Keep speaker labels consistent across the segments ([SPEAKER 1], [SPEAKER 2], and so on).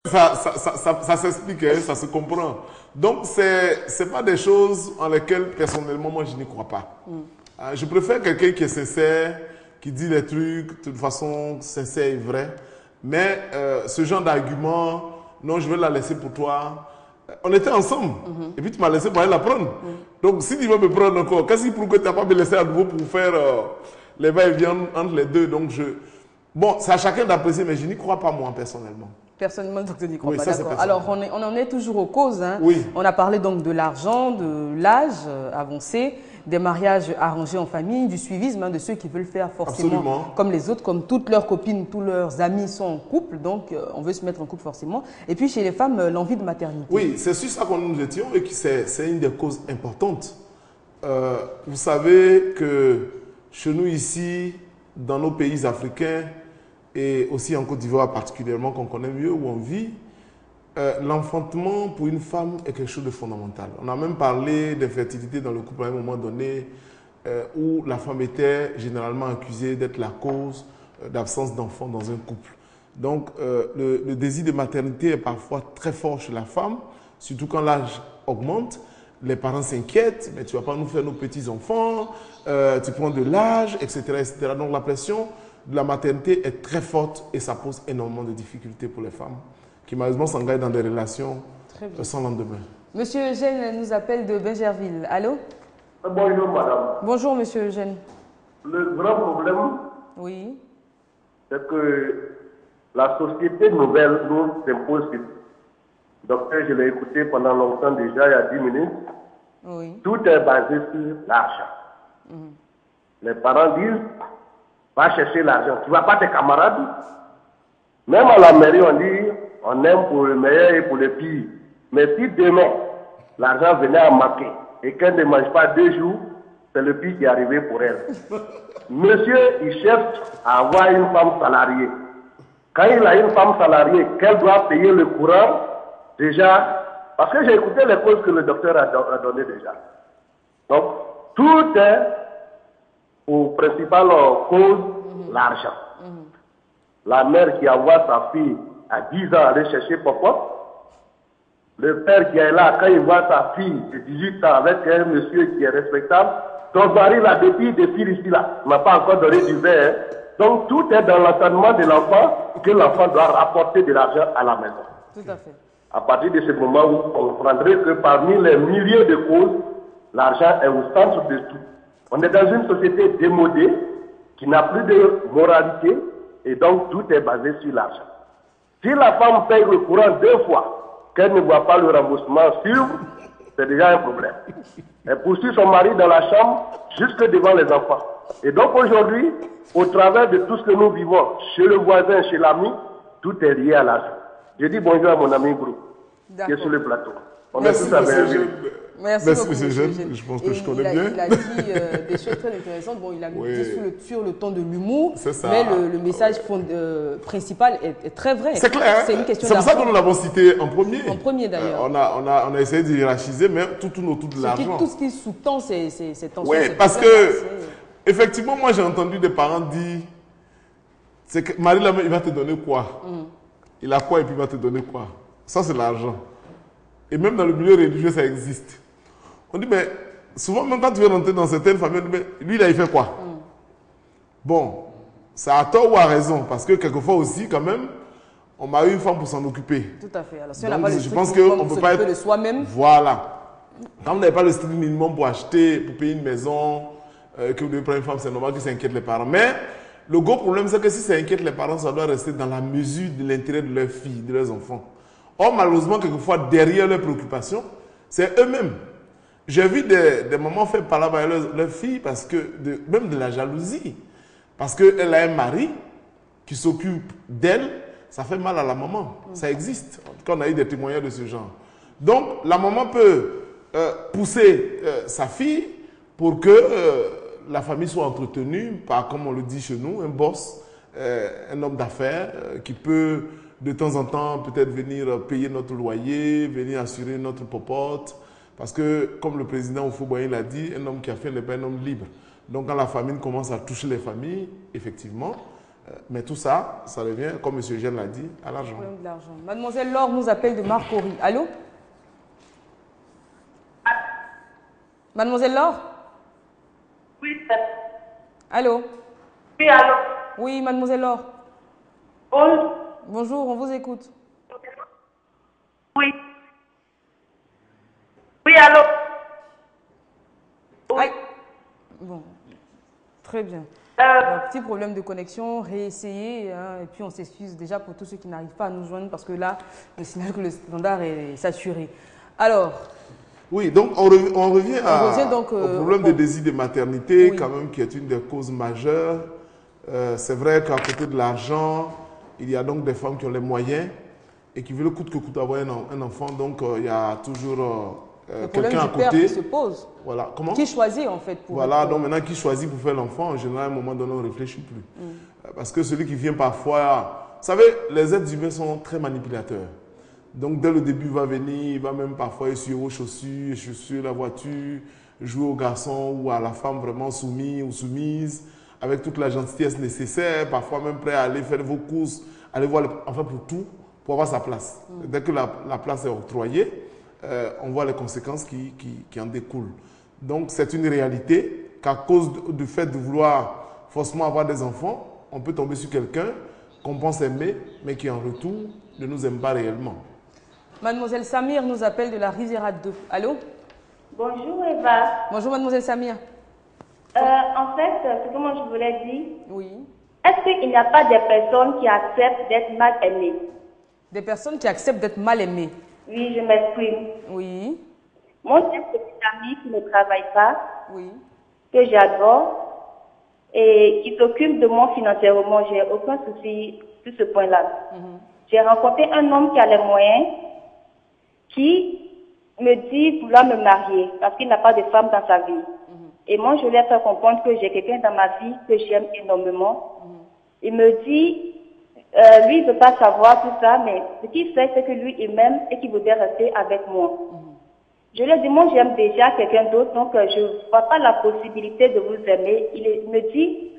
[SPEAKER 1] Ça s'explique, hein, ça se comprend. Donc, c'est pas des choses en lesquelles, personnellement, moi, je n'y crois pas. Je préfère quelqu'un qui est sincère, qui dit les trucs de façon sincère et vraie. Mais ce genre d'argument, non, je vais la laisser pour toi. On était ensemble. Et puis, tu m'as laissé pour aller la prendre. Donc, si tu veux me prendre encore, qu'est-ce qui prouve que tu n'as pas me laissé à nouveau pour faire les va-et-vient entre les deux? Donc, bon, c'est à chacun d'apprécier, mais je n'y crois pas, moi, personnellement.
[SPEAKER 2] Personnellement, donc, je n'y crois
[SPEAKER 1] Oui,
[SPEAKER 2] pas,
[SPEAKER 1] ça,
[SPEAKER 2] d'accord. Alors, on en est toujours aux causes. Hein.
[SPEAKER 1] Oui.
[SPEAKER 2] On a parlé donc de l'argent, de l'âge avancé, des mariages arrangés en famille, du suivisme, hein, de ceux qui veulent faire forcément
[SPEAKER 1] Absolument.
[SPEAKER 2] comme les autres, comme toutes leurs copines, tous leurs amis sont en couple, donc on veut se mettre en couple forcément. Et puis chez les femmes, l'envie de maternité.
[SPEAKER 1] Oui, c'est sur ça qu'on nous étions et que c'est une des causes importantes. Vous savez que chez nous ici, dans nos pays africains, et aussi en Côte d'Ivoire particulièrement, qu'on connaît mieux, où on vit, l'enfantement pour une femme est quelque chose de fondamental. On a même parlé d'infertilité dans le couple à un moment donné, où la femme était généralement accusée d'être la cause d'absence d'enfants dans un couple. Donc, le désir de maternité est parfois très fort chez la femme, surtout quand l'âge augmente. Les parents s'inquiètent, mais tu ne vas pas nous faire nos petits-enfants, tu prends de l'âge, etc., etc. Donc, la pression de la maternité est très forte et ça pose énormément de difficultés pour les femmes qui malheureusement s'engagent dans des relations sans lendemain.
[SPEAKER 2] Monsieur Eugène nous appelle de Bingerville. Allô?
[SPEAKER 3] Bonjour madame.
[SPEAKER 2] Bonjour monsieur Eugène.
[SPEAKER 3] Le grand problème,
[SPEAKER 2] Oui.
[SPEAKER 3] c'est que la société nouvelle nous impose. Docteur, je l'ai écouté pendant longtemps déjà, il y a 10 minutes.
[SPEAKER 2] Oui.
[SPEAKER 3] Tout est basé sur l'argent. Les parents disent, va chercher l'argent. Tu ne vas pas tes camarades. Même à la mairie, on dit, on aime pour le meilleur et pour le pire. Mais si demain, l'argent venait à manquer et qu'elle ne mange pas 2 jours, c'est le pire qui est arrivé pour elle. Monsieur, il cherche à avoir une femme salariée. Quand il a une femme salariée, qu'elle doit payer le courant, déjà, parce que j'ai écouté les causes que le docteur a données déjà. Donc, tout est pour principale cause, l'argent. La mère qui envoie sa fille à 10 ans aller chercher papa. Le père qui est là, quand il voit sa fille de 18 ans avec un monsieur qui est respectable, ton mari l'a depuis ici là, il m'a pas encore donné du verre. Donc tout est dans l'enseignement de l'enfant, que l'enfant doit rapporter de l'argent à la maison.
[SPEAKER 2] Tout à fait.
[SPEAKER 3] À partir de ce moment où on comprendrait que parmi les milliers de causes, l'argent est au centre de tout. On est dans une société démodée, qui n'a plus de moralité, et donc tout est basé sur l'argent. Si la femme paye le courant 2 fois, qu'elle ne voit pas le remboursement suivre, c'est déjà un problème. Elle poursuit son mari dans la chambre jusque devant les enfants. Et donc aujourd'hui, au travers de tout ce que nous vivons, chez le voisin, chez l'ami, tout est lié à l'argent. Je dis bonjour à mon ami Brou, qui est sur le plateau. On est tous à Bingerville.
[SPEAKER 2] Merci beaucoup,
[SPEAKER 1] monsieur
[SPEAKER 2] monsieur
[SPEAKER 1] Eugène. Je pense que je connais bien.
[SPEAKER 2] Il a dit des choses très intéressantes. Bon, il a
[SPEAKER 1] Oui.
[SPEAKER 2] dit sur le ton de l'humour,
[SPEAKER 1] C'est ça.
[SPEAKER 2] mais le message principal est très vrai.
[SPEAKER 1] C'est clair.
[SPEAKER 2] C'est une question
[SPEAKER 1] C'est pour ça que
[SPEAKER 2] d'argent.
[SPEAKER 1] nous l'avons cité en premier.
[SPEAKER 2] En premier, d'ailleurs.
[SPEAKER 1] On a essayé de hiérarchiser, mais tout tourne autour de l'argent.
[SPEAKER 2] Tout ce qui sous-tend ces tensions.
[SPEAKER 1] Oui,
[SPEAKER 2] ces
[SPEAKER 1] parce
[SPEAKER 2] problèmes,
[SPEAKER 1] que, effectivement, moi j'ai entendu des parents dire, c'est que Marie, là, il va te donner quoi? Il a quoi et puis il va te donner quoi? Ça, c'est l'argent. Et même dans le milieu religieux, ça existe. On dit, mais souvent, même quand tu veux rentrer dans certaines familles, on dit, mais lui, là, il fait quoi? Bon, c'est à tort ou à raison, parce que quelquefois aussi, quand même, on m'a eu une femme pour s'en occuper.
[SPEAKER 2] Tout à fait. Alors, si on
[SPEAKER 1] Donc,
[SPEAKER 2] n'a pas le
[SPEAKER 1] je
[SPEAKER 2] strict
[SPEAKER 1] pense
[SPEAKER 2] minimum
[SPEAKER 1] qu'on
[SPEAKER 2] pour
[SPEAKER 1] peut pas
[SPEAKER 2] s'occuper
[SPEAKER 1] être
[SPEAKER 2] de soi-même,
[SPEAKER 1] Voilà. Quand vous n'avez pas le strict minimum pour acheter, pour payer une maison, que vous devez prendre une femme, c'est normal que ça inquiète les parents. Mais le gros problème, c'est que si ça inquiète les parents, ça doit rester dans la mesure de l'intérêt de leurs filles, de leurs enfants. Or, malheureusement, quelquefois, derrière leurs préoccupations, c'est eux-mêmes. J'ai vu des mamans faire parler avec leurs filles, parce que même de la jalousie. Parce qu'elle a un mari qui s'occupe d'elle, ça fait mal à la maman. Ça existe. En tout cas, on a eu des témoignages de ce genre. Donc, la maman peut pousser sa fille pour que la famille soit entretenue par, comme on le dit chez nous, un boss, un homme d'affaires qui peut de temps en temps peut-être venir payer notre loyer, venir assurer notre popote. Parce que, comme le président Houphouët-Boigny l'a dit, un homme qui a fait n'est pas un homme libre. Donc, quand la famine commence à toucher les familles, effectivement, Mais tout ça, ça revient, comme M. Eugène l'a dit, à l'argent.
[SPEAKER 2] Problème de l'argent. Mademoiselle Laure nous appelle de Marcory. Allô? Mademoiselle Laure?
[SPEAKER 4] Oui,
[SPEAKER 2] Allô?
[SPEAKER 4] oui, allô?
[SPEAKER 2] Oui, Mademoiselle Laure.
[SPEAKER 4] Bonjour.
[SPEAKER 2] Bonjour, on vous écoute.
[SPEAKER 4] Oui. Oui, allô? Oui.
[SPEAKER 2] Aïe. Bon, très bien. Petit problème de connexion, réessayer, hein, et puis on s'excuse déjà pour tous ceux qui n'arrivent pas à nous joindre parce que là, le signal que le standard est saturé. Alors,
[SPEAKER 1] oui, donc on revient au problème des désirs de maternité,
[SPEAKER 2] oui,
[SPEAKER 1] quand même, qui est une des causes majeures. C'est vrai qu'à côté de l'argent, il y a donc des femmes qui ont les moyens et qui veulent coûte que coûte avoir un enfant. Donc, il y a toujours quelqu'un à côté.
[SPEAKER 2] qui se pose.
[SPEAKER 1] Voilà. Comment?
[SPEAKER 2] Qui choisit en fait pour
[SPEAKER 1] voilà, donc maintenant qui choisit pour faire l'enfant, en général, à un moment donné, on ne réfléchit plus. Parce que celui qui vient parfois... Vous savez, les êtres humains sont très manipulateurs. Donc, dès le début, il va venir, il va même parfois essuyer vos chaussures, la voiture, jouer au garçon ou à la femme vraiment soumise ou soumise, avec toute la gentillesse nécessaire, parfois même prêt à aller faire vos courses, aller voir, enfin pour tout, pour avoir sa place. Dès que la place est octroyée, on voit les conséquences qui en découlent. Donc, c'est une réalité qu'à cause du fait de vouloir forcément avoir des enfants, on peut tomber sur quelqu'un qu'on pense aimer, mais qui en retour ne nous aime pas réellement.
[SPEAKER 2] Mademoiselle Samir nous appelle de la Riviera 2. Allô?
[SPEAKER 4] Bonjour, Eva.
[SPEAKER 2] Bonjour, Mademoiselle Samir.
[SPEAKER 4] En fait, ce que moi je voulais dire,
[SPEAKER 2] Oui.
[SPEAKER 4] est-ce qu'il n'y a pas des personnes qui acceptent d'être mal aimées?
[SPEAKER 2] Des personnes qui acceptent d'être mal aimées.
[SPEAKER 4] Oui, je m'exprime.
[SPEAKER 2] Oui.
[SPEAKER 4] Moi, j'ai une petite amie qui ne travaille pas,
[SPEAKER 2] Oui.
[SPEAKER 4] que j'adore, et qui s'occupe de moi financièrement. J'ai aucun souci sur ce point-là. J'ai rencontré un homme qui a les moyens, qui me dit vouloir me marier parce qu'il n'a pas de femme dans sa vie. Et moi, je lui ai fait comprendre que j'ai quelqu'un dans ma vie que j'aime énormément. Il me dit, lui, il ne veut pas savoir tout ça, mais ce qu'il fait, c'est que lui, il m'aime et qu'il voudrait rester avec moi. Je lui ai dit, moi, j'aime déjà quelqu'un d'autre, donc je ne vois pas la possibilité de vous aimer. Il me dit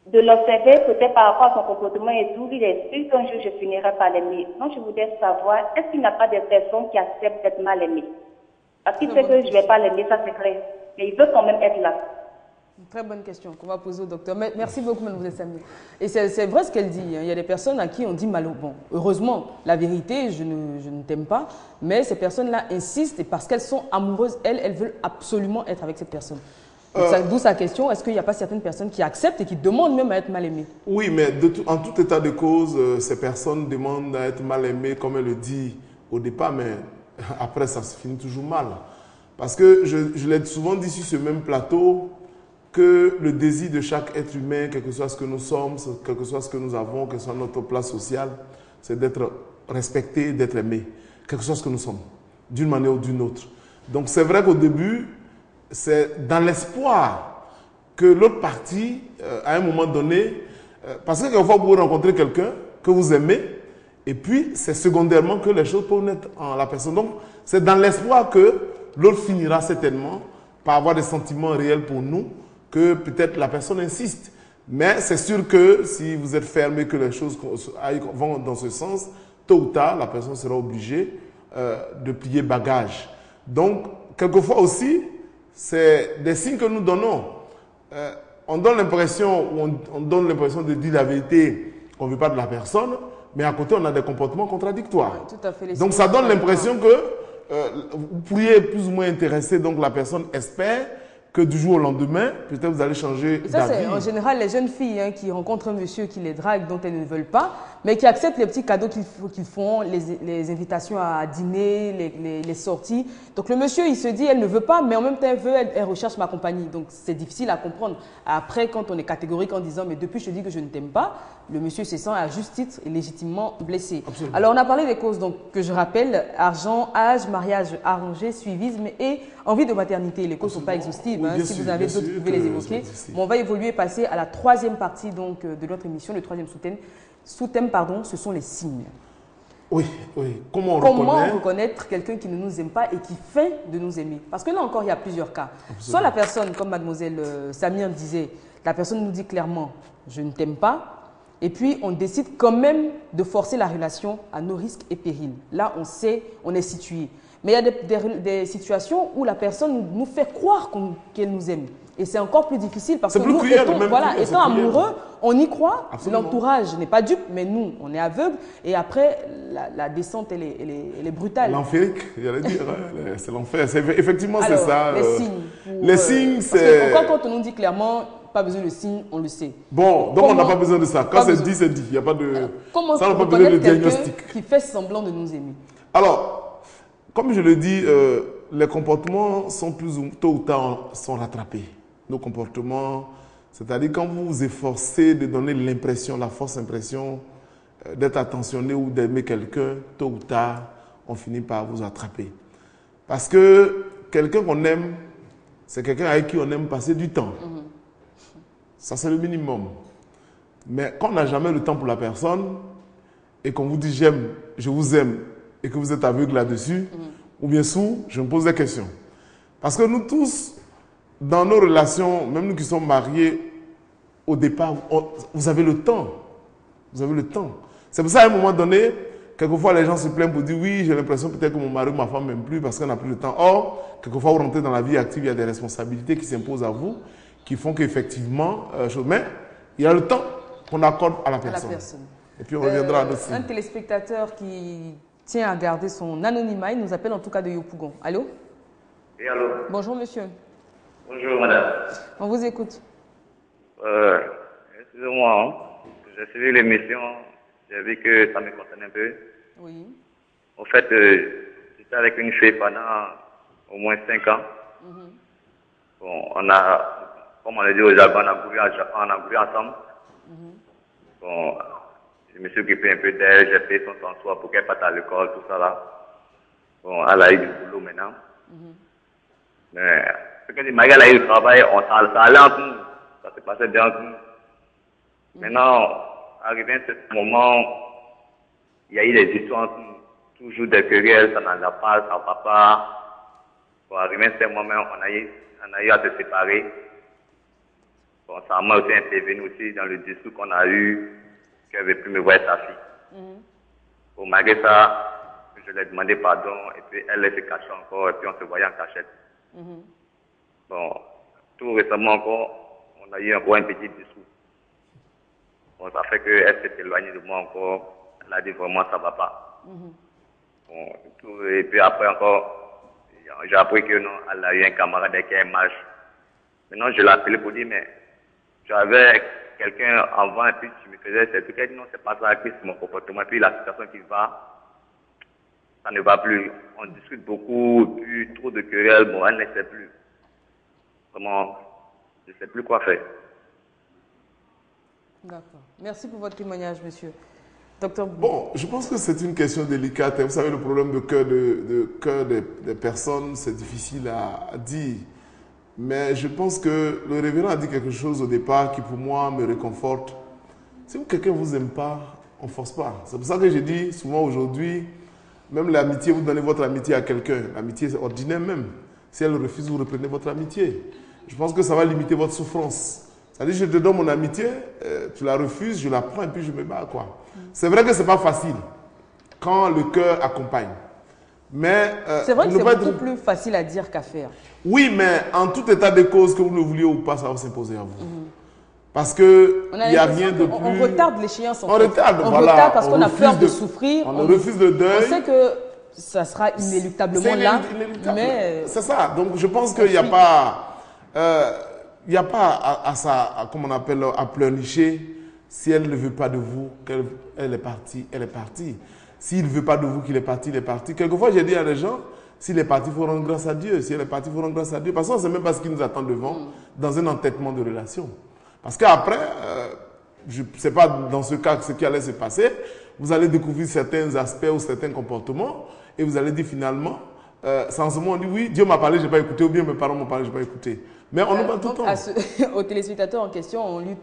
[SPEAKER 4] de l'observer peut-être par rapport à son comportement et tout. Il explique qu'un jour, je finirai par l'aimer. Donc, je voudrais savoir, est-ce qu'il n'y a pas de personnes qui acceptent d'être mal aimées? Parce qu'il sait que je ne vais pas l'aimer, ça c'est vrai. Mais il veut quand même être là.
[SPEAKER 2] Une très bonne question qu'on va poser au docteur. Merci beaucoup, Mme Samir. Et c'est vrai ce qu'elle dit. Il y a des personnes à qui on dit mal. Bon, heureusement, la vérité, je ne t'aime pas. Mais ces personnes-là insistent et parce qu'elles sont amoureuses, elles veulent absolument être avec cette personne. D'où sa question, est-ce qu'il n'y a pas certaines personnes qui acceptent et qui demandent même à être mal aimées? Oui, mais
[SPEAKER 1] en tout état de cause, ces personnes demandent à être mal aimées, comme elle le dit au départ, mais après, ça se finit toujours mal. Parce que je l'ai souvent dit sur ce même plateau, que le désir de chaque être humain, quel que soit ce que nous sommes, quel que soit ce que nous avons, quelle que soit notre place sociale, c'est d'être respecté, d'être aimé, quel que soit ce que nous sommes, d'une manière ou d'une autre. Donc c'est vrai qu'au début, c'est dans l'espoir que l'autre partie, à un moment donné, parce que quelquefois vous pouvez rencontrer quelqu'un que vous aimez, et puis c'est secondairement que les choses peuvent naître en la personne. Donc c'est dans l'espoir que l'autre finira certainement par avoir des sentiments réels pour nous, que peut-être la personne insiste. Mais c'est sûr que si vous êtes fermé, que les choses vont dans ce sens, tôt ou tard, la personne sera obligée de plier bagage. Donc, quelquefois aussi, c'est des signes que nous donnons. On donne l'impression, on donne l'impression de dire la vérité qu'on ne veut pas de la personne, mais à côté, on a des comportements contradictoires.
[SPEAKER 2] Oui, tout à fait.
[SPEAKER 1] Donc, ça donne l'impression que vous pourriez plus ou moins intéresser, donc la personne espère que du jour au lendemain, peut-être vous allez changer d'avis.
[SPEAKER 2] Ça, c'est en général les jeunes filles qui rencontrent un monsieur qui les drague, dont elles ne veulent pas, mais qui acceptent les petits cadeaux qu'ils font, les invitations à dîner, les sorties. Donc le monsieur, il se dit, elle ne veut pas, mais en même temps, elle recherche ma compagnie. Donc c'est difficile à comprendre. Après, quand on est catégorique en disant, mais depuis je te dis que je ne t'aime pas, le monsieur se sent à juste titre et légitimement blessé. Absolument. Alors on a parlé des causes donc, que je rappelle, argent, âge, mariage arrangé, suivisme et envie de maternité. Les causes ne sont pas exhaustives. Oui, si vous avez d'autres, vous pouvez les évoquer. Bon, on va évoluer et passer à la troisième partie donc, de notre émission, le troisième sous-thème, ce sont les signes.
[SPEAKER 1] Oui, oui. Comment
[SPEAKER 2] reconnaître quelqu'un qui ne nous aime pas et qui fait de nous aimer? Parce que là encore, il y a plusieurs cas. Absolument. Soit la personne, comme mademoiselle Samir disait, la personne nous dit clairement « je ne t'aime pas ». et puis on décide quand même de forcer la relation à nos risques et périls. Là, on sait, on est situé. Mais il y a des situations où la personne nous fait croire qu'elle nous aime. Et c'est encore plus difficile parce que nous, étant amoureux, on y croit. L'entourage n'est pas dupe, mais nous, on est aveugle. Et après, la descente, elle est brutale.
[SPEAKER 1] L'enférique, j'allais dire. C'est l'enfer. Effectivement, c'est ça.
[SPEAKER 2] Les signes.
[SPEAKER 1] Les signes, c'est...
[SPEAKER 2] Quand on nous dit clairement, pas besoin de signes, on le sait.
[SPEAKER 1] Bon, donc on n'a pas besoin de ça. Quand c'est dit, c'est dit. Il n'y a pas de...
[SPEAKER 2] Comment
[SPEAKER 1] ça, on n'a pas besoin de diagnostic.
[SPEAKER 2] Qui fait semblant de nous aimer.
[SPEAKER 1] Alors, comme je le dis, les comportements sont tôt ou tard sont rattrapés. Nos comportements, c'est-à-dire quand vous vous efforcez de donner l'impression, la fausse impression d'être attentionné ou d'aimer quelqu'un, tôt ou tard, on finit par vous attraper. Parce que quelqu'un qu'on aime, c'est quelqu'un avec qui on aime passer du temps. Ça, c'est le minimum. Mais quand on n'a jamais le temps pour la personne et qu'on vous dit j'aime, je vous aime, et que vous êtes aveugle là-dessus, ou bien sourd, je me pose des questions. Parce que nous tous, dans nos relations, même nous qui sommes mariés, au départ, vous avez le temps. Vous avez le temps. C'est pour ça, à un moment donné, quelquefois les gens se plaignent pour dire oui, j'ai l'impression peut-être que mon mari ou ma femme m'aime plus parce qu'on n'a plus le temps. Or, quelquefois, vous rentrez dans la vie active, il y a des responsabilités qui s'imposent à vous, qui font qu'effectivement, mais il y a le temps qu'on accorde à la personne. Et puis on reviendra à d'autres.
[SPEAKER 2] Un téléspectateur qui tient à garder son anonymat, il nous appelle en tout cas de Yopougon. Allô?
[SPEAKER 5] Oui, allô.
[SPEAKER 2] Bonjour monsieur.
[SPEAKER 5] Bonjour madame.
[SPEAKER 2] On vous écoute.
[SPEAKER 5] Excusez-moi, hein. J'ai suivi l'émission, j'ai vu que ça me concerne un peu.
[SPEAKER 2] Oui.
[SPEAKER 5] En fait, j'étais avec une fille pendant au moins 5 ans. Bon, on a, comme on le dit au jargon, on a bougé ensemble. Bon, je me suis occupé un peu d'elle, j'ai fait son transport pour qu'elle parte à l'école, tout ça là. Bon, elle a eu du boulot maintenant. Mais, ce que dit, malgré elle a eu le travail, ça allait entre nous. Ça se passait bien entre nous. Maintenant, arrivé à ce moment, il y a eu des histoires entre nous. Toujours des querelles, ça n'en a pas, ça va pas. Bon, arrivé à ce moment, on a eu à se séparer. Bon, ça m'a aussi intervenu aussi dans le discours qu'on a eu, qu'elle ne veut plus me voir sa fille. Bon, malgré ça, je lui ai demandé pardon, et puis elle s'est cachée encore, et puis on se voyait en cachette. Bon, tout récemment encore, on a eu encore un petit discours. Bon, ça fait qu'elle s'est éloignée de moi encore. Elle a dit vraiment ça va pas. Bon, tout, et puis après encore, j'ai appris que non, elle a eu un camarade qui a un match. Maintenant, je l'ai appelé pour dire, mais j'avais quelqu'un avant, et puis tu me faisais ces trucs. Elle dit non, c'est pas ça, c'est mon comportement. Et puis la situation qui va, ça ne va plus. On discute beaucoup, puis trop de querelles. Bon, elle ne sait plus. Vraiment, je ne sais plus quoi faire.
[SPEAKER 2] D'accord. Merci pour votre témoignage, monsieur. Docteur.
[SPEAKER 1] Bon, je pense que c'est une question délicate. Vous savez, le problème de cœur des personnes, c'est difficile à dire. Mais je pense que le révérend a dit quelque chose au départ qui, pour moi, me réconforte. Si quelqu'un ne vous aime pas, on ne force pas. C'est pour ça que j'ai dit souvent aujourd'hui, même l'amitié, vous donnez votre amitié à quelqu'un. L'amitié, c'est ordinaire même. Si elle refuse, vous reprenez votre amitié. Je pense que ça va limiter votre souffrance. C'est-à-dire, je te donne mon amitié, tu la refuses, je la prends et puis je me bats, quoi. C'est vrai que ce n'est pas facile quand le cœur accompagne. Mais
[SPEAKER 2] c'est vrai que c'est beaucoup plus facile à dire qu'à faire.
[SPEAKER 1] Oui, mais en tout état de cause, que vous le vouliez ou pas, ça va s'imposer à vous. Parce qu'il n'y a rien de plus...
[SPEAKER 2] On retarde l'échéance en fait.
[SPEAKER 1] On retarde,
[SPEAKER 2] on
[SPEAKER 1] voilà.
[SPEAKER 2] Retarde parce qu'on a peur de souffrir.
[SPEAKER 1] On refuse le deuil.
[SPEAKER 2] On sait que ça sera inéluctablement là. Mais...
[SPEAKER 1] C'est ça. Donc je pense qu'il n'y a pas... il n'y a pas comme on appelle, à pleurnicher. Si elle ne veut pas de vous, qu'elle est partie, elle est partie. S'il ne veut pas de vous qu'il est parti, il est parti. Quelquefois, j'ai dit à des gens, s'il est parti, il faut rendre grâce à Dieu. Si elle est partie, il faut rendre grâce à Dieu. Parce qu'on ne sait même pas ce qui nous attend devant dans un entêtement de relation. Parce qu'après, je ne sais pas dans ce cas ce qui allait se passer, vous allez découvrir certains aspects ou certains comportements et vous allez dire finalement, sans ce moment, on dit oui, Dieu m'a parlé, je n'ai pas écouté, ou bien mes parents m'ont parlé, je n'ai pas écouté. Mais on nous parle tout le temps.
[SPEAKER 2] Au téléspectateur en question, on lui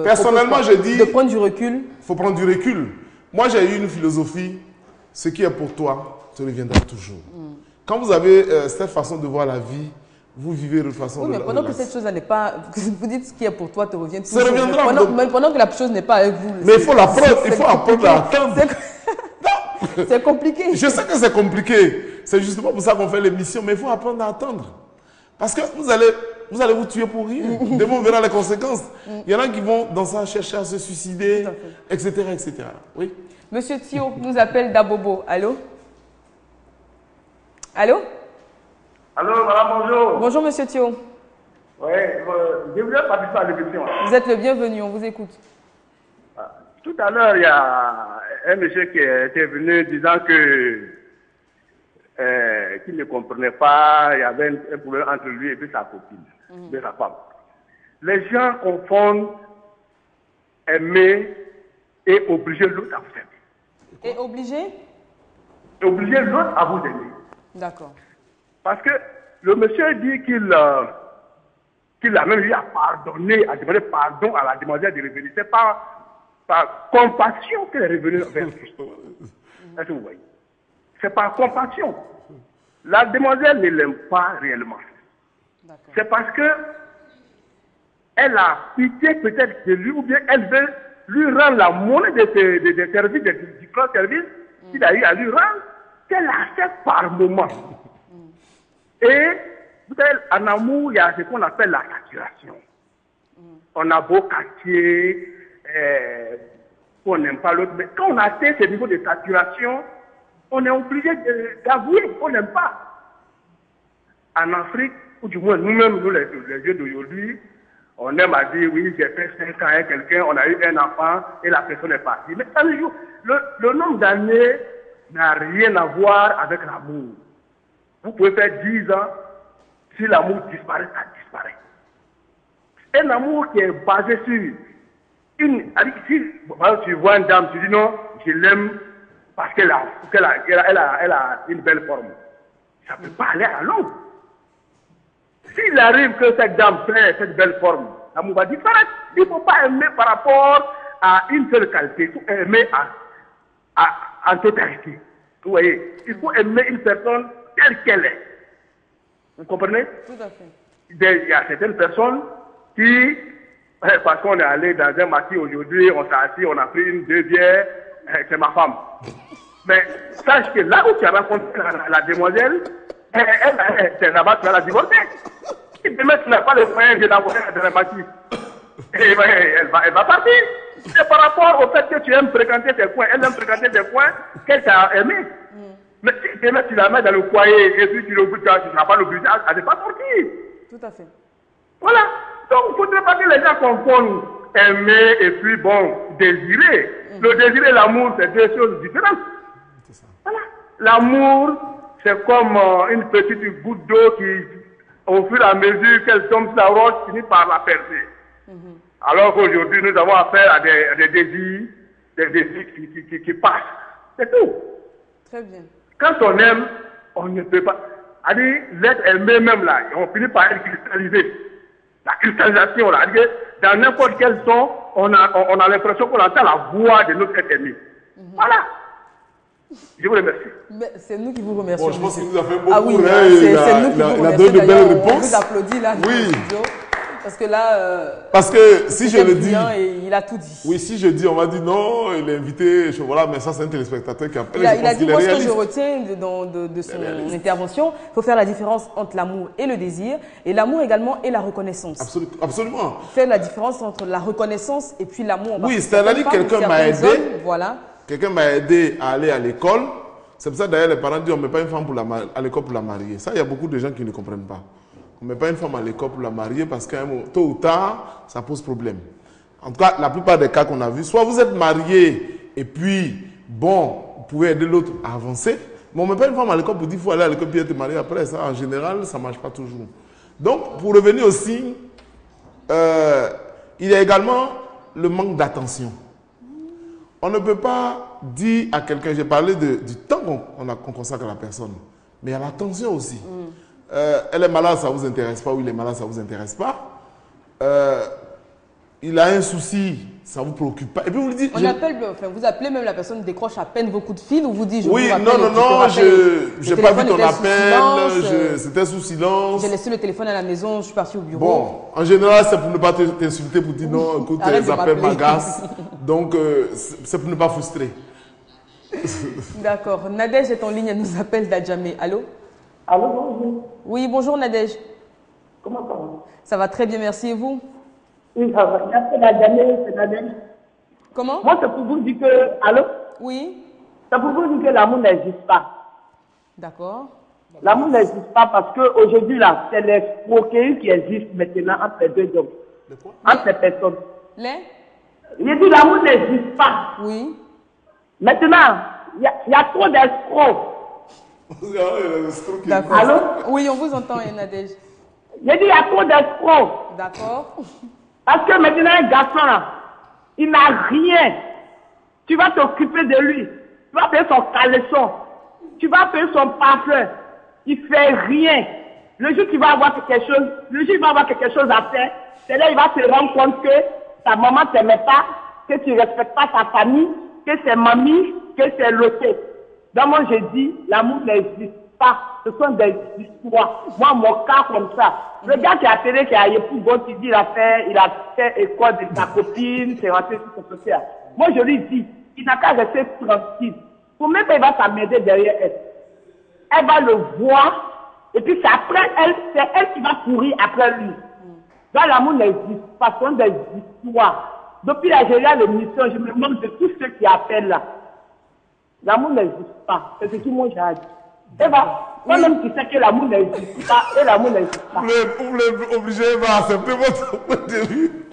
[SPEAKER 1] personnellement, je dis,
[SPEAKER 2] de prendre du recul.
[SPEAKER 1] Il faut prendre du recul. Moi, j'ai eu une philosophie, ce qui est pour toi, te reviendra toujours. Quand vous avez cette façon de voir la vie, vous vivez de façon...
[SPEAKER 2] Oui, mais pendant que cette chose-là n'est pas... Vous dites ce qui est pour toi te revient toujours.
[SPEAKER 1] Ça reviendra.
[SPEAKER 2] Pendant que la chose n'est pas avec vous.
[SPEAKER 1] Mais il faut l'apprendre, il faut apprendre à attendre.
[SPEAKER 2] C'est compliqué.
[SPEAKER 1] Je sais que c'est compliqué. C'est justement pour ça qu'on fait l'émission, mais il faut apprendre à attendre. Parce que vous allez vous tuer pour rien. Demain, on verra les conséquences. Il y en a qui vont dans ça chercher à se suicider, etc., etc. Oui.
[SPEAKER 2] Monsieur Thio nous appelle d'Abobo. Allô? Allô?
[SPEAKER 3] Allô, madame, bonjour.
[SPEAKER 2] Bonjour, monsieur Thio.
[SPEAKER 3] Oui, je voulais participer à l'émission.
[SPEAKER 2] Vous êtes le bienvenu, on vous écoute.
[SPEAKER 3] Tout à l'heure, il y a un monsieur qui était venu disant que qu'il ne comprenait pas, il y avait un problème entre lui et puis sa copine, de sa femme. Les gens confondent aimer et obliger l'autre à vous aimer.
[SPEAKER 2] Et obligé?
[SPEAKER 3] Obliger l'autre à vous aimer.
[SPEAKER 2] D'accord.
[SPEAKER 3] Parce que le monsieur dit qu'il a même eu à pardonner, à demander pardon à la demoiselle de revenir. C'est par compassion qu'elle est revenue vers lui. Est-ce que vous voyez? C'est par compassion. La demoiselle ne l'aime pas réellement. C'est parce que elle a pitié peut-être de lui, ou bien elle veut lui rendre la monnaie des services, du grand service qu'il a eu à lui rendre, qu'elle accepte par moment. Et vous savez, en amour, il y a ce qu'on appelle la saturation. On a beau cacher, on n'aime pas l'autre, mais quand on atteint ce niveau de saturation, on est obligé d'avouer qu'on n'aime pas. En Afrique, ou du moins nous-mêmes, nous les jeunes d'aujourd'hui, on aime à dire oui, j'ai fait 5 ans avec quelqu'un, on a eu un enfant et la personne est partie. Mais ça, le nombre d'années n'a rien à voir avec l'amour. Vous pouvez faire 10 ans, si l'amour disparaît, ça disparaît. Un amour qui est basé sur si tu vois une dame, tu dis non, je l'aime parce qu'elle a une belle forme. Ça ne peut pas aller à longue. S'il arrive que cette dame fait cette belle forme, l'amour va disparaître. Il ne faut pas aimer par rapport à une seule qualité. Il faut aimer en totalité. Vous voyez, il faut aimer une personne telle qu'elle est. Vous comprenez?
[SPEAKER 2] Tout à fait.
[SPEAKER 3] Il y a certaines personnes qui, parce qu'on est allé dans un marché aujourd'hui, on s'est assis, on a pris une, 2 bières, c'est ma femme. Mais sache que là où tu as rencontré la demoiselle, c'est là-bas que tu vas la divorcer. Si demain tu n'as pas le moyen de l'envoyer dans la marché, elle va partir. C'est par rapport au fait que tu aimes fréquenter tes coins, elle aime fréquenter tes coins, qu'elle t'a aimé. Mais si demain tu la mets dans le foyer et puis tu n'as pas l'obligé, elle n'est pas sortie.
[SPEAKER 2] Tout à fait.
[SPEAKER 3] Voilà. Donc il ne faudrait pas que les gens confondent aimer et puis bon, désirer. Le désir et l'amour, c'est 2 choses différentes. Voilà. L'amour, c'est comme une petite goutte d'eau qui, au fur et à mesure qu'elle tombe sur la roche, finit par la percer. Alors qu'aujourd'hui, nous avons affaire à des désirs, qui passent. C'est tout.
[SPEAKER 2] Très bien.
[SPEAKER 3] Quand on aime, on ne peut pas. C'est-à-dire, l'être aimé même là, on finit par être cristallisé. La cristallisation là, c'est-à-dire, dans n'importe quel son, on a l'impression qu'on entend la voix de notre être aimé. Voilà. Je vous remercie.
[SPEAKER 2] C'est nous qui vous remercions.
[SPEAKER 1] Bon, je pense qu'il nous a fait beaucoup.
[SPEAKER 2] Ah oui, c'est nous qui vous remercions.
[SPEAKER 1] Il a donné de belles réponses.
[SPEAKER 2] On vous applaudit là dans le studio. Parce que là,
[SPEAKER 1] parce que si je le dis,
[SPEAKER 2] il a tout dit.
[SPEAKER 1] Oui, si je dis, on va dire non, il est invité, voilà, mais ça c'est un téléspectateur qui appelle.
[SPEAKER 2] Il a dit, moi ce que je retiens de son intervention, il faut faire la différence entre l'amour et le désir, et l'amour également et la reconnaissance.
[SPEAKER 1] Absolument.
[SPEAKER 2] Faire la différence entre la reconnaissance et puis l'amour.
[SPEAKER 1] Oui, c'est-à-dire quelqu'un m'a aidé.
[SPEAKER 2] Voilà.
[SPEAKER 1] Quelqu'un m'a aidé à aller à l'école. C'est pour ça d'ailleurs les parents disent on ne met pas une femme à l'école pour la marier. Ça, il y a beaucoup de gens qui ne comprennent pas. On ne met pas une femme à l'école pour la marier parce que tôt ou tard, ça pose problème. En tout cas, la plupart des cas qu'on a vus, soit vous êtes marié et puis, bon, vous pouvez aider l'autre à avancer, mais on ne met pas une femme à l'école pour dire qu'il faut aller à l'école puis être marié après. Ça, en général, ça ne marche pas toujours. Donc, pour revenir aussi, il y a également le manque d'attention. On ne peut pas dire à quelqu'un, j'ai parlé du temps qu'on consacre à la personne, mais il y a l'attention aussi. Elle est malade, ça ne vous intéresse pas, ou il est malade, ça ne vous intéresse pas. Il a un souci, ça ne vous préoccupe pas. Et puis vous lui dites...
[SPEAKER 2] On appelle, enfin, vous appelez même la personne décroche à peine vos coups de fil ou vous dit je
[SPEAKER 1] oui,
[SPEAKER 2] vous rappelle,
[SPEAKER 1] non, je n'ai pas vu ton appel, c'était sous silence.
[SPEAKER 2] J'ai laissé le téléphone à la maison, je suis parti au bureau.
[SPEAKER 1] Bon, en général, c'est pour ne pas t'insulter, pour dire non, écoute, les appels m'agacent. Donc, c'est pour ne pas frustrer.
[SPEAKER 2] D'accord. Nadège est en ligne, elle nous appelle d'Adjamé. Allô?
[SPEAKER 6] Allô, bonjour.
[SPEAKER 2] Oui, bonjour Nadège.
[SPEAKER 6] Comment ça va?
[SPEAKER 2] Ça va très bien, merci. Et vous?
[SPEAKER 6] Oui, ça va. Merci Nadège, c'est Nadège.
[SPEAKER 2] Comment?
[SPEAKER 6] Moi, c'est pour vous dire que... Allô?
[SPEAKER 2] Oui.
[SPEAKER 6] C'est pour vous dire que l'amour n'existe pas.
[SPEAKER 2] D'accord.
[SPEAKER 6] L'amour n'existe pas parce qu'aujourd'hui, là, c'est l'escroquerie qui existe maintenant entre les deux hommes. Entre les personnes. J'ai dit l'amour n'existe pas.
[SPEAKER 2] Oui.
[SPEAKER 6] Maintenant, il y a trop d'escrocs.
[SPEAKER 2] D'accord.
[SPEAKER 6] Allô?
[SPEAKER 2] Oui, on vous entend, Nadège.
[SPEAKER 6] J'ai dit il y a trop d'escrocs.
[SPEAKER 2] D'accord.
[SPEAKER 6] Parce que maintenant, un garçon, là, il n'a rien. Tu vas t'occuper de lui. Tu vas payer son caleçon. Tu vas payer son parfum. Il ne fait rien. Le jour qu'il va avoir quelque chose, à faire, c'est là qu'il va se rendre compte que ta maman ne t'aimait pas, que tu ne respectes pas ta famille, que c'est mamie, que c'est loto. Donc moi je dis, l'amour n'existe pas. Ce sont des histoires. Moi, mon cas comme ça. Le gars qui a télé, qui a époux, il dit il a fait école de sa copine, c'est rentré sur son social. Moi je lui dis, il n'a qu'à rester tranquille. Pour même il va s'amener derrière elle. Elle va le voir, et puis c'est après elle, c'est elle qui va courir après lui. Donc l'amour n'existe pas, ce sont des histoires. Depuis la génération de l'émission, je me demande de tous ceux qui appellent là. L'amour n'existe pas. C'est ce que moi j'ai dit. Et toi-même tu sais que l'amour n'existe pas et l'amour n'existe pas.
[SPEAKER 1] Vous voulez obliger à accepter votre point de vue.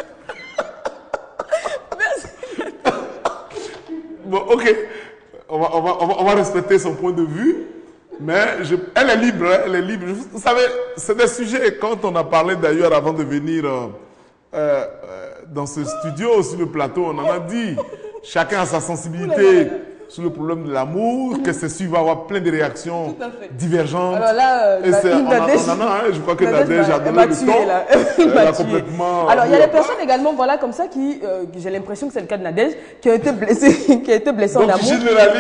[SPEAKER 2] Merci.
[SPEAKER 1] Bon, ok. On va respecter son point de vue. Mais elle est libre, hein, elle est libre. Vous savez, c'est des sujets, quand on a parlé d'ailleurs avant de venir dans ce studio, sur le plateau, on en a dit, chacun a sa sensibilité sur le problème de l'amour, que c'est sûr, il va y avoir plein de réactions divergentes.
[SPEAKER 2] Alors là,
[SPEAKER 1] je crois que Nadège a donné le ton. Elle a complètement...
[SPEAKER 2] Alors, il y a des personnes également, voilà, comme ça, qui, j'ai l'impression que c'est le cas de Nadège, qui ont été blessées en amour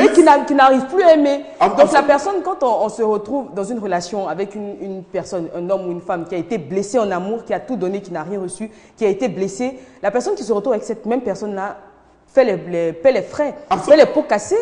[SPEAKER 2] et qui n'arrivent plus à aimer. Donc, la personne, quand on se retrouve dans une relation avec une personne, un homme ou une femme qui a été blessée en amour, qui a tout donné, qui n'a rien reçu, qui a été blessée, la personne qui se retrouve avec cette même personne-là, paie les frais, fait les pots cassés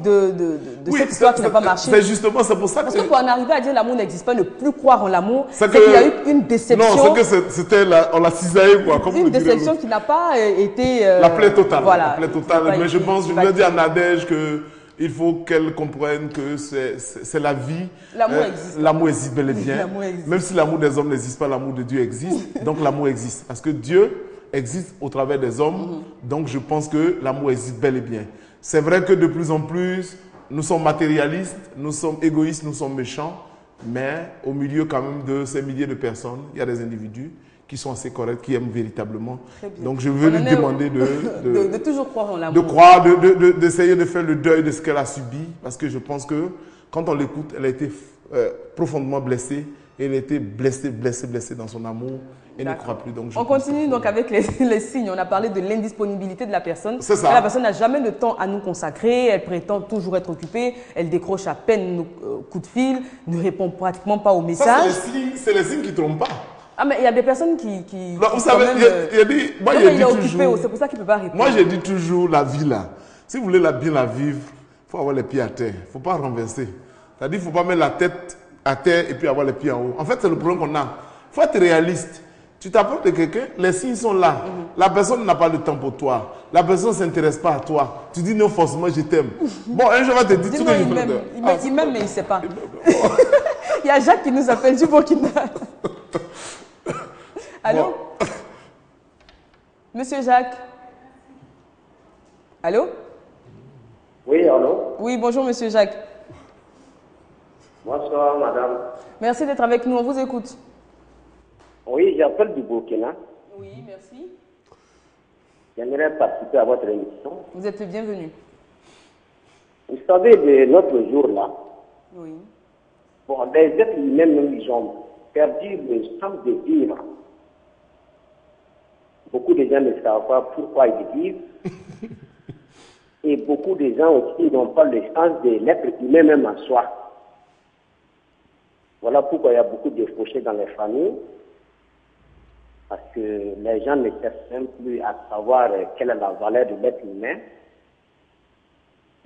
[SPEAKER 2] de cette histoire qui n'a pas marché.
[SPEAKER 1] C'est justement, c'est pour ça que...
[SPEAKER 2] Parce que pour en arriver à dire l'amour n'existe pas, ne plus croire en l'amour, c'est qu'il y a eu une déception.
[SPEAKER 1] Non, c'est que c'était on l'a cisaillé, quoi. Comme
[SPEAKER 2] une déception qui n'a pas été...
[SPEAKER 1] la plaie totale.
[SPEAKER 2] Voilà.
[SPEAKER 1] La plaie totale. Mais je pense, je voulais dire à Nadège que il faut qu'elle comprenne que c'est la vie.
[SPEAKER 2] L'amour existe.
[SPEAKER 1] L'amour existe bel et bien. Même si l'amour des hommes n'existe pas, l'amour de Dieu existe. Donc l'amour existe. Parce que Dieu existe au travers des hommes, donc je pense que l'amour existe bel et bien. C'est vrai que de plus en plus, nous sommes matérialistes, nous sommes égoïstes, nous sommes méchants, mais au milieu quand même de ces milliers de personnes, il y a des individus qui sont assez corrects, qui aiment véritablement. Donc je veux lui demander
[SPEAKER 2] de toujours croire en l'amour.
[SPEAKER 1] De croire, d'essayer de faire le deuil de ce qu'elle a subi, parce que je pense que quand on l'écoute, elle a été profondément blessée, et elle a été blessée dans son amour. Et ne croit plus. Donc on
[SPEAKER 2] continue donc avec les signes. On a parlé de l'indisponibilité de la personne.
[SPEAKER 1] C'est ça.
[SPEAKER 2] La personne n'a jamais le temps à nous consacrer. Elle prétend toujours être occupée. Elle décroche à peine nos coups de fil. Ne répond pratiquement pas aux messages.
[SPEAKER 1] C'est les signes qui ne trompent pas.
[SPEAKER 2] Ah, mais il y a des personnes qui
[SPEAKER 1] non, vous savez, moi j'ai dit toujours...
[SPEAKER 2] C'est pour ça qu'il ne peut pas répondre.
[SPEAKER 1] Moi j'ai dit toujours la vie là. Si vous voulez bien la vivre, il faut avoir les pieds à terre. Il ne faut pas renverser. C'est-à-dire qu'il ne faut pas mettre la tête à terre et puis avoir les pieds en haut. En fait, c'est le problème qu'on a. Il faut être réaliste. Tu t'approches de quelqu'un, les signes sont là. La personne n'a pas le temps pour toi. La personne ne s'intéresse pas à toi. Tu dis non, forcément, je t'aime. Bon, un jour, on va te dire tout ce que je veux.
[SPEAKER 2] Il m'aime, mais il ne sait pas. Il y a Jacques qui nous appelle du Burkina. Allô? Bon. Monsieur Jacques? Allô?
[SPEAKER 3] Oui, allô?
[SPEAKER 2] Oui, bonjour, monsieur Jacques.
[SPEAKER 3] Bonsoir, madame.
[SPEAKER 2] Merci d'être avec nous, on vous écoute.
[SPEAKER 3] Oui, j'appelle du Burkina.
[SPEAKER 2] Oui, merci.
[SPEAKER 3] J'aimerais participer à votre émission.
[SPEAKER 2] Vous êtes le bienvenu.
[SPEAKER 3] Vous savez, de notre jour là,
[SPEAKER 2] oui.
[SPEAKER 3] Bon, les êtres humains, ils ont perdu le sens de vivre.
[SPEAKER 7] beaucoup de gens ne savent pas pourquoi ils vivent. Et beaucoup de gens aussi n'ont pas le sens de l'être humain même en soi. Voilà pourquoi il y a beaucoup de fauchés dans les familles. Parce que les gens ne cherchent même plus à savoir quelle est la valeur de l'être humain.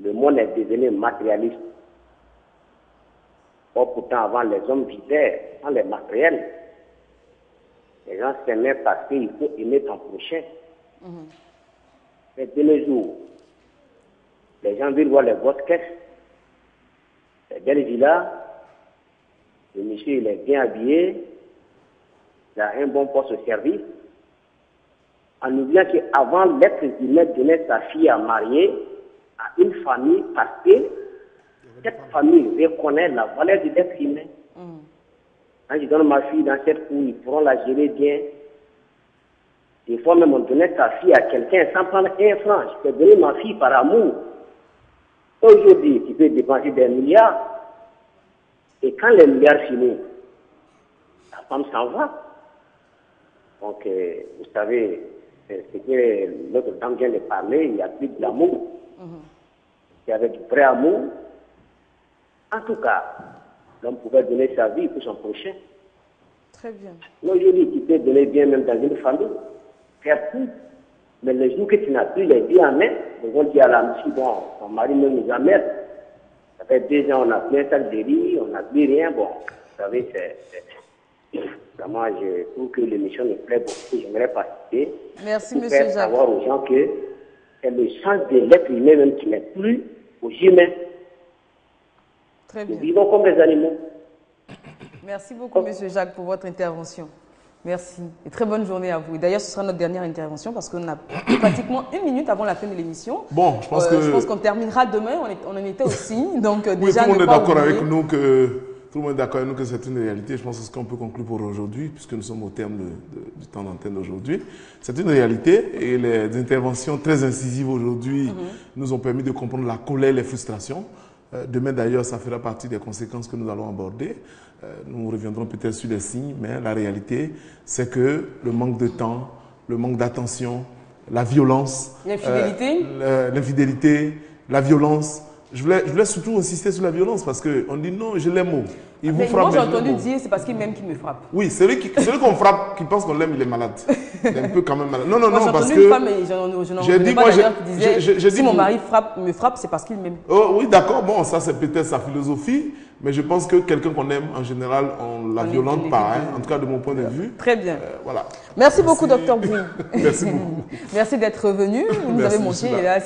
[SPEAKER 7] Le monde est devenu matérialiste. Or, pourtant, avant, les hommes vivaient dans les matériels. Les gens s'aimaient parce qu'il faut aimer ton prochain. Mais de nos jours, les gens veulent voir les grosses caisses, les belles villas. Le monsieur, il est bien habillé. Il a un bon poste au service. En oubliant qu'avant, l'être humain donnait sa fille à marier à une famille parce que cette famille reconnaît la valeur de l'être humain. Quand je donne ma fille dans cette cour, ils pourront la gérer bien. Des fois même, on donnait sa fille à quelqu'un sans prendre un franc. Je peux donner ma fille par amour. Aujourd'hui, tu peux dépenser des milliards. Et quand les milliards finissent, la femme s'en va. Donc, vous savez, c'est que l'autre dame vient de parler, il n'y a plus d'amour. Il y avait du vrai amour. En tout cas, l'homme pouvait donner sa vie pour son prochain.
[SPEAKER 2] Très bien.
[SPEAKER 7] Aujourd'hui, tu peux donner bien même dans une famille, faire tout. Mais le jour que tu n'as plus les vies en main, ils vont dire à la monsieur, bon, ton mari ne nous amène. Ça fait 2 ans, on n'a plus un sac de riz, on n'a plus rien. Bon, vous savez, vraiment, je trouve que l'émission me plaît beaucoup. J'aimerais participer.
[SPEAKER 2] Merci,
[SPEAKER 7] pour
[SPEAKER 2] monsieur
[SPEAKER 7] faire
[SPEAKER 2] Jacques.
[SPEAKER 7] savoir aux gens que c'est le sens de l'être humain même qui n'est plus aux humains.
[SPEAKER 2] Très
[SPEAKER 7] Nous
[SPEAKER 2] bien.
[SPEAKER 7] vivons comme les animaux.
[SPEAKER 2] Merci beaucoup, monsieur Jacques, pour votre intervention. Merci. Et très bonne journée à vous. Et d'ailleurs, ce sera notre dernière intervention parce qu'on a pratiquement 1 minute avant la fin de l'émission.
[SPEAKER 1] Bon, je pense
[SPEAKER 2] qu'on terminera demain. On en était aussi. Donc,
[SPEAKER 1] oui,
[SPEAKER 2] déjà,
[SPEAKER 1] tout le monde
[SPEAKER 2] ne
[SPEAKER 1] est
[SPEAKER 2] pas
[SPEAKER 1] d'accord
[SPEAKER 2] oublier.
[SPEAKER 1] avec nous que tout le monde est d'accord avec nous que c'est une réalité. Je pense que c'est ce qu'on peut conclure pour aujourd'hui, puisque nous sommes au terme du temps d'antenne d'aujourd'hui. C'est une réalité et les interventions très incisives aujourd'hui nous ont permis de comprendre la colère et les frustrations. Demain d'ailleurs, ça fera partie des conséquences que nous allons aborder. Nous reviendrons peut-être sur les signes, mais la réalité, c'est que le manque de temps, le manque d'attention, la violence, l'infidélité, la violence. Je voulais surtout insister sur la violence parce qu'on dit non, je l'aime. Il vous frappe.
[SPEAKER 2] Moi, j'ai entendu dire c'est parce qu'il m'aime qu'il me frappe.
[SPEAKER 1] Oui, celui qu'on frappe, qui pense qu'on l'aime, il est malade. Il est un peu quand même malade. Non, non, non, parce que.
[SPEAKER 2] J'ai entendu une femme,
[SPEAKER 1] j'ai dit, moi,
[SPEAKER 2] qui disait si mon mari me frappe, c'est parce qu'il m'aime.
[SPEAKER 1] Oh, oui, d'accord, bon, ça c'est peut-être sa philosophie, mais je pense que quelqu'un qu'on aime, en général, on la violente pas, en tout cas de mon point de vue.
[SPEAKER 2] Très bien.
[SPEAKER 1] Voilà.
[SPEAKER 2] Merci beaucoup, Dr Brou.
[SPEAKER 1] Merci beaucoup.
[SPEAKER 2] Merci d'être venu. Vous nous avez montré et là,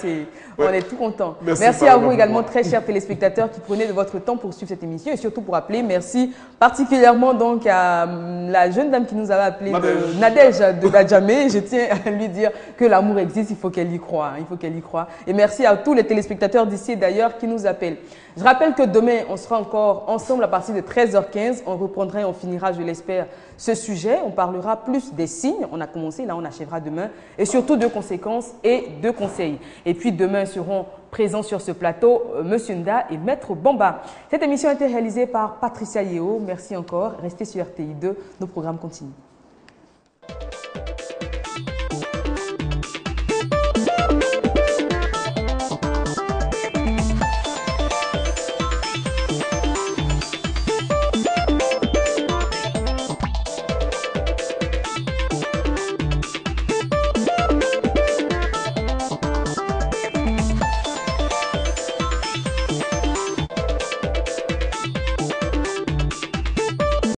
[SPEAKER 2] on est tout content. Merci à vous également, très chers téléspectateurs, qui prenez de votre temps pour suivre cette émission et surtout pour appeler. Merci particulièrement donc à la jeune dame qui nous avait appelé, Nadège de Gadjamé. Je tiens à lui dire que l'amour existe, il faut qu'elle y croie. Il faut qu'elle y croie. Et merci à tous les téléspectateurs d'ici et d'ailleurs qui nous appellent. Je rappelle que demain, on sera encore ensemble à partir de 13h15. On reprendra et on finira, je l'espère, ce sujet. On parlera plus des signes. On a commencé, là on achèvera demain. Et surtout de conséquences et de conseils. Et puis demain seront présents sur ce plateau Monsieur Nda et Maître Bamba. Cette émission a été réalisée par Patricia Yeo. Merci encore. Restez sur RTI2. Nos programmes continuent.